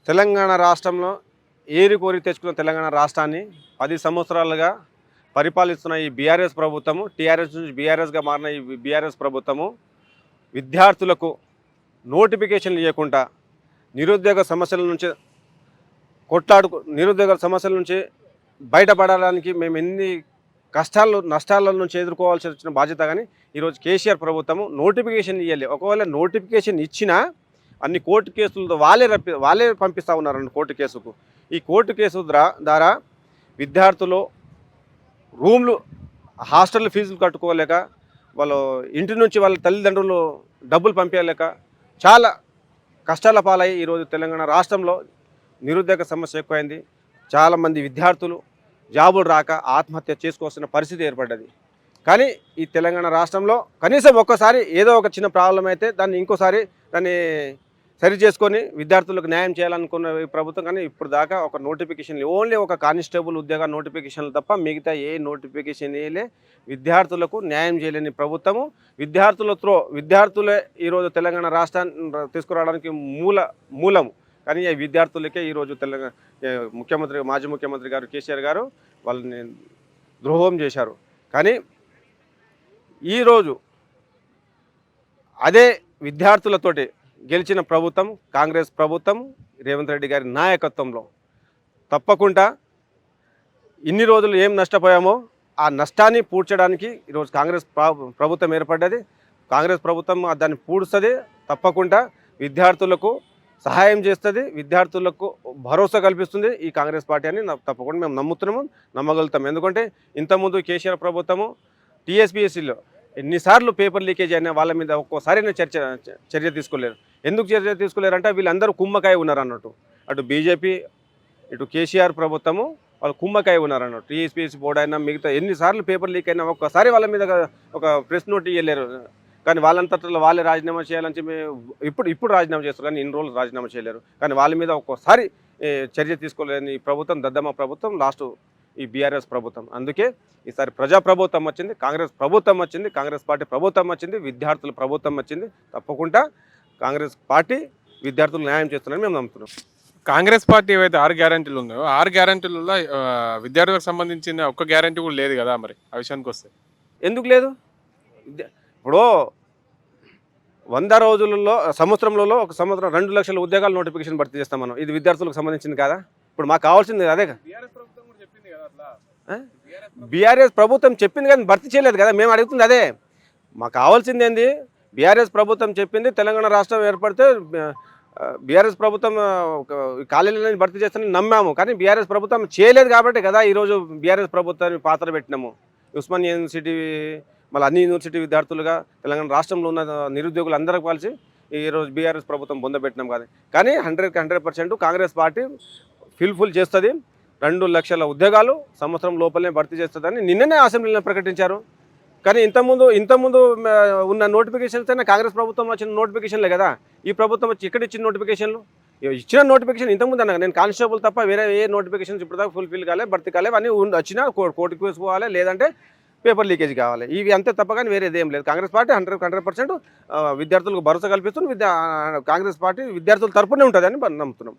తెలంగాణ రాష్ట్రంలో ఏరి కోరి తెచ్చుకున్న తెలంగాణ రాష్ట్రాన్ని 10 సంవత్సరాలుగా పరిపాలిస్తున్న ఈ బీఆర్ఎస్ ప్రభుత్వము, టీఆర్ఎస్ నుంచి బీఆర్ఎస్గా మారిన ఈ బీఆర్ఎస్ ప్రభుత్వము విద్యార్థులకు నోటిఫికేషన్లు ఇవ్వకుండా నిరుద్యోగ సమస్యల నుంచి నిరుద్యోగ సమస్యల నుంచి బయటపడడానికి మేము ఎన్ని నష్టాల నుంచి ఎదుర్కోవాల్సి వచ్చిన బాధ్యత. కానీ ఈరోజు కేసీఆర్ ప్రభుత్వము నోటిఫికేషన్ ఇవ్వాలి. ఒకవేళ నోటిఫికేషన్ ఇచ్చినా అన్ని కోర్టు కేసులతో వాళ్ళే పంపిస్తూ ఉన్నారు కోర్టు కేసుకు. ఈ కోర్టు కేసు ద్వారా విద్యార్థులు రూమ్లు హాస్టల్ ఫీజులు కట్టుకోలేక, వాళ్ళు ఇంటి నుంచి వాళ్ళ తల్లిదండ్రులు డబ్బులు పంపించలేక చాలా కష్టాల పాలై ఈరోజు తెలంగాణ రాష్ట్రంలో నిరుద్యోగ సమస్య ఎక్కువైంది. చాలామంది విద్యార్థులు జాబులు రాక ఆత్మహత్య చేసుకోవాల్సిన పరిస్థితి ఏర్పడ్డది. కానీ ఈ తెలంగాణ రాష్ట్రంలో కనీసం ఒక్కసారి ఏదో ఒక చిన్న ప్రాబ్లం అయితే దాన్ని సరి చేసుకొని విద్యార్థులకు న్యాయం చేయాలనుకున్న ఈ ప్రభుత్వం. కానీ ఇప్పుడు దాకా ఒక నోటిఫికేషన్ ఓన్లీ ఒక కానిస్టేబుల్ ఉద్యోగ నోటిఫికేషన్లు తప్ప మిగతా ఏ నోటిఫికేషన్ వేయలే. విద్యార్థులకు న్యాయం చేయలేని ప్రభుత్వము. విద్యార్థులే ఈరోజు తెలంగాణ రాష్ట్రాన్ని తీసుకురావడానికి మూలము. కానీ ఈ విద్యార్థులకే ఈరోజు మాజీ ముఖ్యమంత్రి గారు కేసీఆర్ గారు వాళ్ళని ద్రోహం చేశారు. కానీ ఈరోజు అదే విద్యార్థులతోటి గెలిచిన ప్రభుత్వం కాంగ్రెస్ ప్రభుత్వం రేవంత్ రెడ్డి గారి నాయకత్వంలో తప్పకుండా ఇన్ని రోజులు ఏం నష్టపోయామో ఆ నష్టాన్ని పూడ్చడానికి ఈరోజు కాంగ్రెస్ ప్రభుత్వం ఏర్పడ్డది. కాంగ్రెస్ ప్రభుత్వం దాన్ని పూడుస్తుంది. తప్పకుండా విద్యార్థులకు సహాయం చేస్తుంది, విద్యార్థులకు భరోసా కల్పిస్తుంది ఈ కాంగ్రెస్ పార్టీ అని తప్పకుండా మేము నమ్మగలుగుతాం. ఎందుకంటే ఇంతకుముందు కేసీఆర్ ప్రభుత్వము టీఎస్పీఎస్సీలో ఎన్నిసార్లు పేపర్ లీకేజ్ అయినా వాళ్ళ మీద ఒక్కోసారి చర్య తీసుకోలేరు. ఎందుకు చర్య తీసుకోలేరంటే వీళ్ళందరూ కుమ్మకాయ ఉన్నారు అన్నట్టు. అటు బీజేపీ ఇటు కేసీఆర్ ప్రభుత్వము వాళ్ళు కుమ్మకాయ ఉన్నారన్నట్టు. టీఎస్పీఎస్సీ బోర్డు అయినా మిగతా ఎన్నిసార్లు పేపర్ లీక్ అయినా ఒక్కసారి వాళ్ళ మీద ఒక ప్రెస్ నోట్ ఇవ్వలేరు. కానీ వాళ్ళంతట్లో వాళ్ళే రాజీనామా చేయాలని చెప్పి ఇప్పుడు రాజీనామా చేస్తారు. కానీ ఇన్ని రోజులు రాజీనామా చేయలేరు. కానీ వాళ్ళ మీద ఒక్కోసారి చర్య తీసుకోలేని ఈ ప్రభుత్వం దద్దమ్మ ప్రభుత్వం లాస్ట్ ఈ బీఆర్ఎస్ ప్రభుత్వం. అందుకే ఈసారి ప్రజాప్రభుత్వం వచ్చింది, కాంగ్రెస్ ప్రభుత్వం వచ్చింది, కాంగ్రెస్ పార్టీ ప్రభుత్వం వచ్చింది, విద్యార్థుల ప్రభుత్వం వచ్చింది. తప్పకుండా కాంగ్రెస్ పార్టీ విద్యార్థులు న్యాయం చేస్తున్నారని మేము నమ్ముతున్నాం. కాంగ్రెస్ పార్టీ ఏవైతే 6 గ్యారెంటీలు ఉన్నాయో 6 గ్యారెంటీలలో విద్యార్థులకు సంబంధించిన ఒక్క గ్యారెంటీ కూడా లేదు కదా. మరి ఆ విషయానికి వస్తే ఎందుకు లేదు? ఇప్పుడు 100 రోజులలో సంవత్సరంలో ఒక సంవత్సరం 2 లక్షల ఉద్యోగాలు నోటిఫికేషన్ భర్తీ చేస్తాం మనం. ఇది విద్యార్థులకు సంబంధించింది కదా. ఇప్పుడు మాకు కావాల్సింది అదే కదా. బీఆర్ఎస్ ప్రభుత్వం చెప్పింది కానీ భర్తీ చేయలేదు కదా. మేము అడుగుతుంది అదే. మాకు కావాల్సింది ఏంది? బీఆర్ఎస్ ప్రభుత్వం చెప్పింది తెలంగాణ రాష్ట్రం ఏర్పడితే బీఆర్ఎస్ ప్రభుత్వం కాలేజీలను భర్తీ చేస్తానని నమ్మాము. కానీ బీఆర్ఎస్ ప్రభుత్వం చేయలేదు కాబట్టి కదా ఈరోజు బీఆర్ఎస్ ప్రభుత్వాన్ని పాత్ర పెట్టినాము. ఉస్మానియా యూనివర్సిటీ మళ్ళీ అన్ని యూనివర్సిటీ విద్యార్థులుగా తెలంగాణ రాష్ట్రంలో ఉన్న నిరుద్యోగులు అందరూ కలిసి ఈరోజు బీఆర్ఎస్ ప్రభుత్వం పొందబెట్టినాం కదా. కానీ 100% కాంగ్రెస్ పార్టీ ఫుల్ చేస్తుంది. 2 లక్షల ఉద్యోగాలు సంవత్సరం లోపలనే భర్తీ చేస్తుందని నిన్ననే అసెంబ్లీలో ప్రకటించారు. కానీ ఇంతకుముందు ఉన్న నోటిఫికేషన్స్ అయినా కాంగ్రెస్ ప్రభుత్వం వచ్చిన నోటిఫికేషన్లే కదా. ఈ ప్రభుత్వం వచ్చి ఇక్కడ ఇచ్చిన నోటిఫికేషన్లు ఇచ్చిన నోటిఫికేషన్ ఇంతకుముందు అన్నా నేను కానిస్టేబుల్ తప్ప వేరే ఏ నోటిఫికేషన్స్ ఇప్పటిదాకా ఫుల్ఫిల్ కాలే, భర్తీ కాలే. అన్నీ వచ్చినా కోర్టుకు వేసుకోవాలి, లేదంటే పేపర్ లీకేజ్ కావాలి. ఇవి అంతే తప్ప కానీ వేరేది ఏం లేదు. కాంగ్రెస్ పార్టీ 100% విద్యార్థులకు భరోసా కల్పిస్తుంది. కాంగ్రెస్ పార్టీ విద్యార్థుల తరపునే ఉంటుందని నమ్ముతున్నాం.